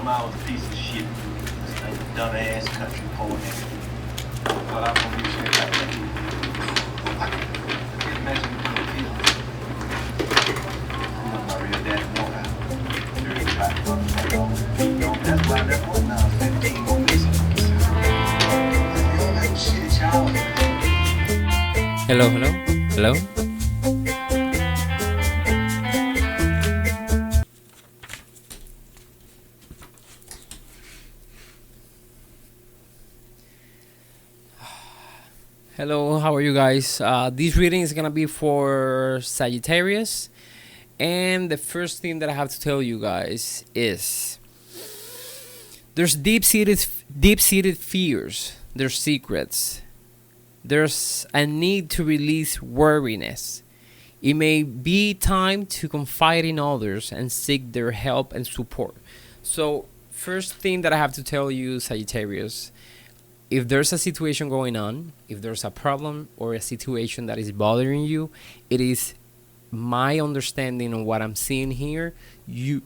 him I was a piece of shit. This like dumbass country poet. But I'm gonna be shit like that. I can't imagine you put a I'm not my real daddy more out. That's why that one now 15 go missing. Like shit, y'all. Hello, hello, hello. Hello, how are you guys? This reading is gonna be for Sagittarius, and the first thing that I have to tell you guys is there's deep-seated fears, there's secrets, there's a need to release worriness. It may be time to confide in others and seek their help and support. So, first thing that I have to tell you, Sagittarius, if there's a situation going on, if there's a problem or a situation that is bothering you, it is my understanding of what I'm seeing here. You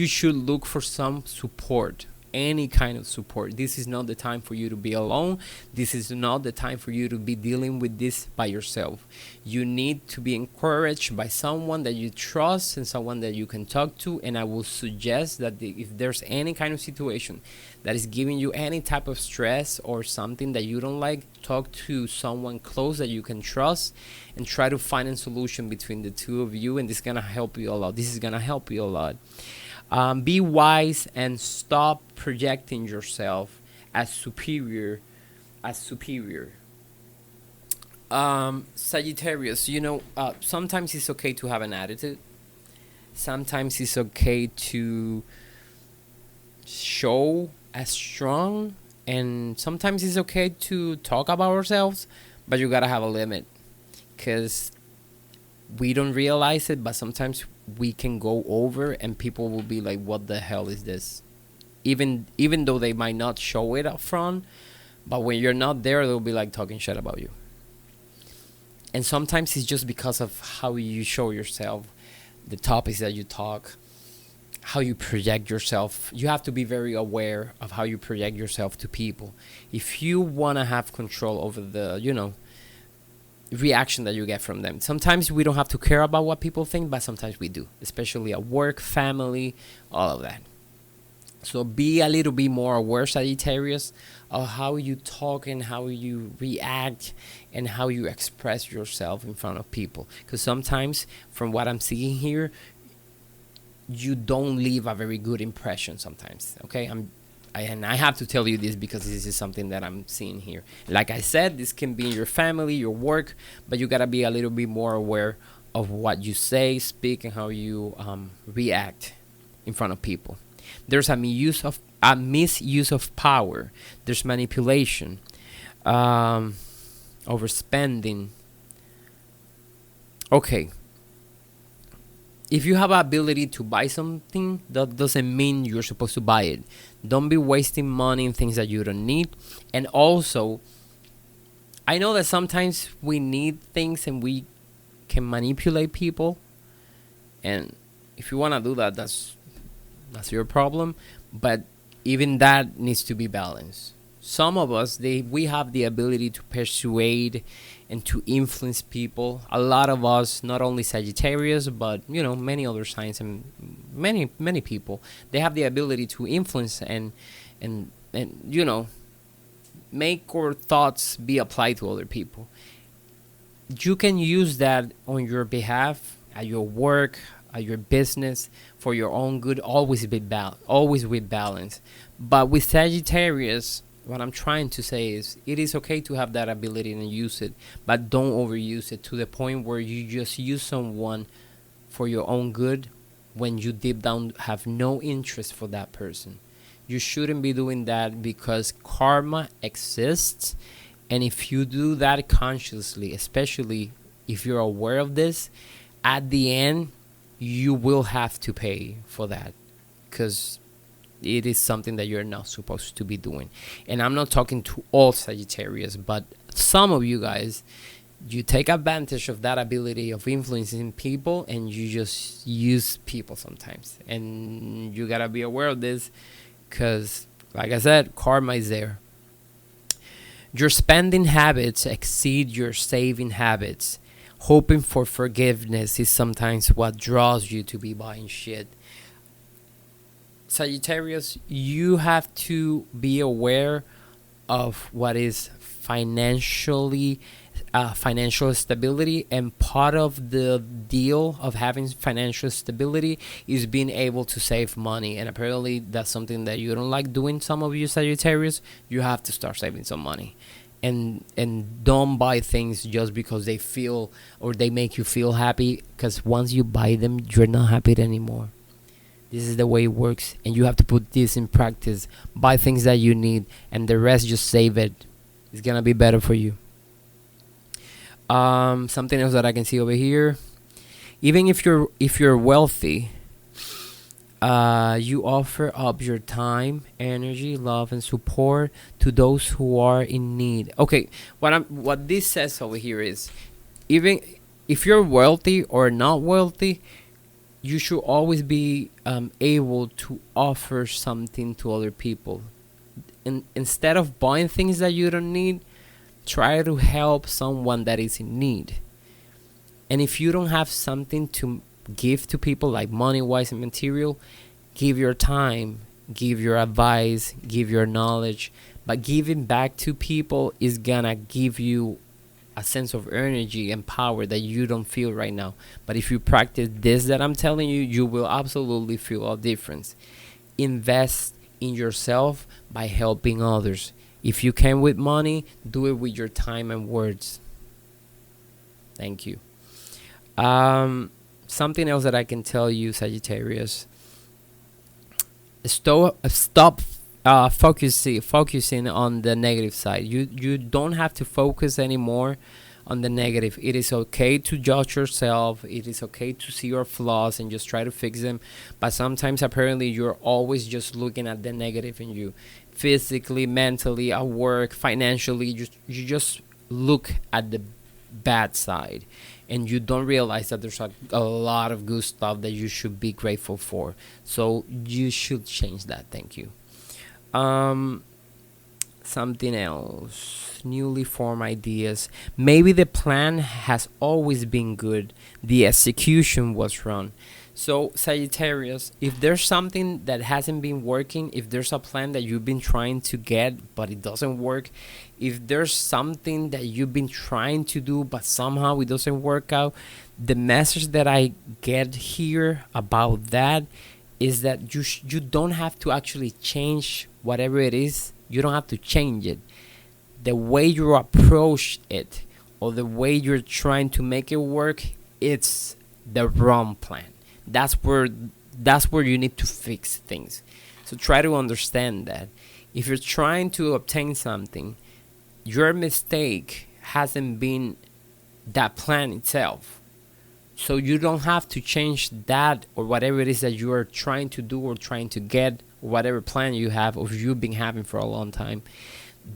should look for some support, any kind of support. This is not the time for you to be alone. This is not the time for you to be dealing with this by yourself. You need to be encouraged by someone that you trust and someone that you can talk to. And I will suggest that if there's any kind of situation that is giving you any type of stress or something that you don't like, talk to someone close that you can trust and try to find a solution between the two of you. And this is gonna help you a lot. Be wise and stop projecting yourself as superior. Sagittarius, sometimes it's okay to have an attitude. Sometimes it's okay to show as strong, and sometimes it's okay to talk about ourselves, but you gotta have a limit, because we don't realize it, but sometimes we can go over and people will be like, what the hell is this? Even though they might not show it up front, but when you're not there, they'll be like talking shit about you. And sometimes it's just because of how you show yourself, the topics that you talk, how you project yourself. You have to be very aware of how you project yourself to people. If you want to have control over the, reaction that you get from them. Sometimes we don't have to care about what people think, but sometimes we do, especially at work, family, all of that. So be a little bit more aware, Sagittarius, of how you talk and how you react and how you express yourself in front of people. Because sometimes, from what I'm seeing here, you don't leave a very good impression sometimes, okay? And I have to tell you this because this is something that I'm seeing here. Like I said, this can be in your family, your work, but you gotta be a little bit more aware of what you say, speak, and how you react in front of people. There's a misuse of power. There's manipulation, overspending. Okay. If you have the ability to buy something, that doesn't mean you're supposed to buy it. Don't be wasting money in things that you don't need. And also, I know that sometimes we need things and we can manipulate people. And if you want to do that, that's your problem. But even that needs to be balanced. Some of us, we have the ability to persuade and to influence people. A lot of us, not only Sagittarius, but many other signs and many people, they have the ability to influence and make our thoughts be applied to other people. You can use that on your behalf, at your work, at your business, for your own good. Always with balance. But with Sagittarius, what I'm trying to say is it is okay to have that ability and use it, but don't overuse it to the point where you just use someone for your own good when you deep down have no interest for that person. You shouldn't be doing that because karma exists, and if you do that consciously, especially if you're aware of this, at the end you will have to pay for that, because it is something that you're not supposed to be doing. And I'm not talking to all Sagittarius, but some of you guys, You take advantage of that ability of influencing people, and you just use people sometimes. And you gotta be aware of this, because, like I said, karma is there. Your spending habits exceed your saving habits. Hoping for forgiveness is sometimes what draws you to be buying shit. Sagittarius, you have to be aware of what is financial stability, and part of the deal of having financial stability is being able to save money. And apparently that's something that you don't like doing. Some of you Sagittarius, you have to start saving some money, and don't buy things just because they feel or they make you feel happy, because once you buy them, you're not happy anymore. This is the way it works, and you have to put this in practice. Buy things that you need, and the rest just save it. It's gonna be better for you. Something else that I can see over here. Even if you're wealthy, you offer up your time, energy, love, and support to those who are in need. Okay, what this says over here is, even if you're wealthy or not wealthy, you should always be able to offer something to other people. Instead of buying things that you don't need, try to help someone that is in need. And if you don't have something to give to people, like money wise and material, give your time, give your advice, give your knowledge. But giving back to people is gonna give you a sense of energy and power that you don't feel right now. But if you practice this that I'm telling you, you will absolutely feel a difference. Invest in yourself by helping others. If you can with money, do it with your time and words. Thank you. Something else that I can tell you, Sagittarius. Stop focusing on the negative side. You don't have to focus anymore on the negative. It is okay to judge yourself. It is okay to see your flaws and just try to fix them. But sometimes apparently you're always just looking at the negative in you. Physically, mentally, at work, financially, you just look at the bad side, and you don't realize that there's a lot of good stuff that you should be grateful for. So you should change that. Thank you. Something else. Newly formed ideas. Maybe the plan has always been good. The execution was wrong. So Sagittarius, if there's something that hasn't been working, if there's a plan that you've been trying to get but it doesn't work, if there's something that you've been trying to do but somehow it doesn't work out, the message that I get here about that is that you don't have to actually change whatever it is. You don't have to change it. The way you approach it or the way you're trying to make it work, it's the wrong plan. That's where you need to fix things. So try to understand that. If you're trying to obtain something, your mistake hasn't been that plan itself. So you don't have to change that or whatever it is that you are trying to do or trying to get, whatever plan you have or you've been having for a long time.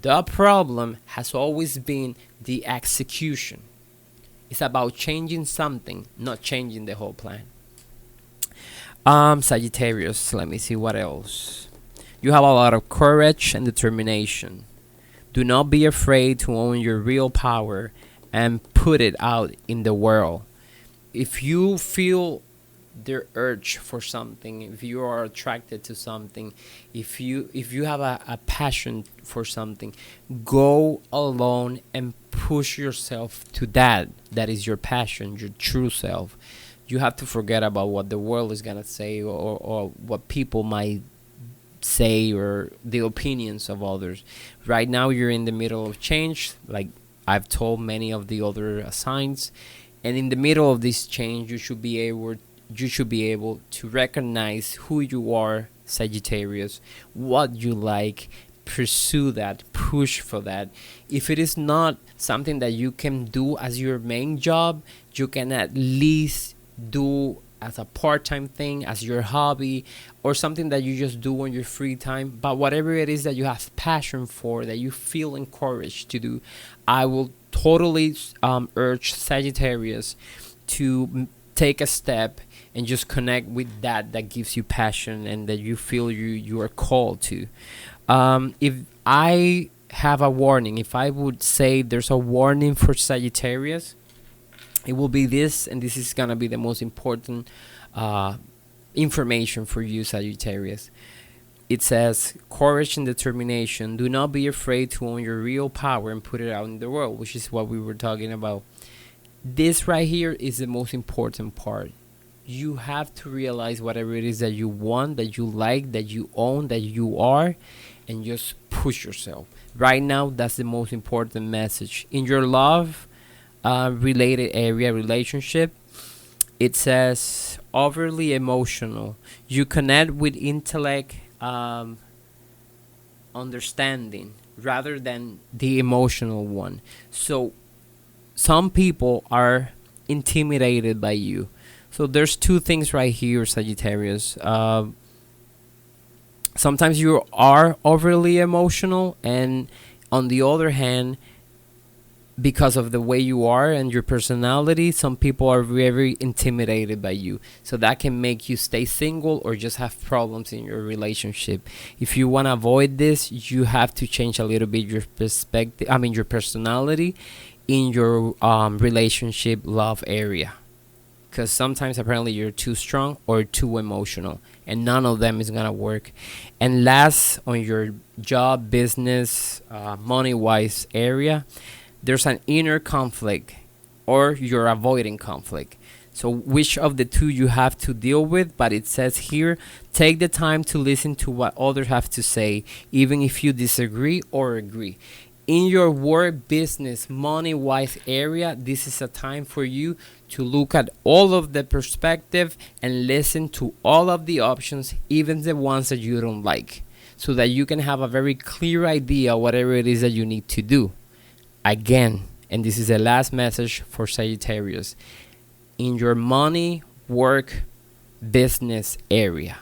The problem has always been the execution. It's about changing something, not changing the whole plan. Sagittarius, let me see what else. You have a lot of courage and determination. Do not be afraid to own your real power and put it out in the world. If you feel the urge for something, if you are attracted to something, if you have a passion for something, go alone and push yourself to that is your passion, your true self. You have to forget about what the world is gonna say or what people might say or the opinions of others. Right now you're in the middle of change, like I've told many of the other signs, and in the middle of this change you should be able to recognize who you are, Sagittarius, what you like, pursue that, push for that. If it is not something that you can do as your main job, you can at least do as a part-time thing, as your hobby, or something that you just do on your free time. But whatever it is that you have passion for, that you feel encouraged to do, I will totally urge Sagittarius to take a step and just connect with that gives you passion and that you feel you are called to. If I have a warning, if I would say there's a warning for Sagittarius, it will be this, and this is gonna be the most important information for you, Sagittarius. It says, courage and determination. Do not be afraid to own your real power and put it out in the world, which is what we were talking about. This right here is the most important part. You have to realize whatever it is that you want, that you like, that you own, that you are, and just push yourself. Right now, that's the most important message. In your love related area, relationship, it says overly emotional. You connect with intellect, understanding rather than the emotional one. So some people are intimidated by you. So there's two things right here, Sagittarius. Sometimes you are overly emotional, and on the other hand, because of the way you are and your personality, some people are very intimidated by you. So that can make you stay single or just have problems in your relationship. If you want to avoid this, you have to change a little bit your perspective, your personality in your relationship love area. Because sometimes apparently you're too strong or too emotional, and none of them is gonna work. And last, on your job, business, money-wise area, there's an inner conflict, or you're avoiding conflict. So which of the two you have to deal with? But it says here, take the time to listen to what others have to say, even if you disagree or agree. In your work, business, money-wise area, this is a time for you to look at all of the perspective and listen to all of the options, even the ones that you don't like, so that you can have a very clear idea whatever it is that you need to do. Again, and this is the last message for Sagittarius, in your money, work, business area,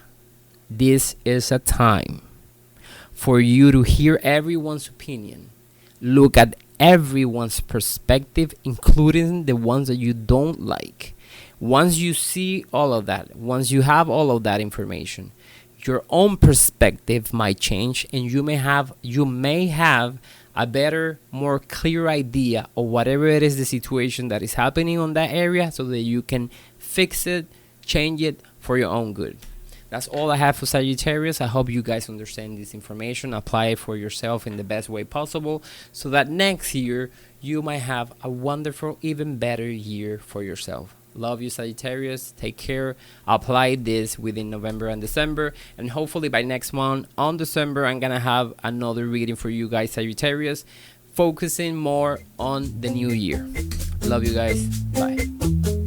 this is a time for you to hear everyone's opinion. Look at everyone's perspective, including the ones that you don't like. Once you see all of that, once you have all of that information, your own perspective might change, and you may have a better, more clear idea of whatever it is the situation that is happening on that area, so that you can fix it, change it for your own good. That's all I have for Sagittarius. I hope you guys understand this information, apply it for yourself in the best way possible, so that next year you might have a wonderful, even better year for yourself. Love you, Sagittarius. Take care. Apply this within November and December, and hopefully by next month on December, I'm gonna have another reading for you guys, Sagittarius, focusing more on the new year. Love you guys. Bye.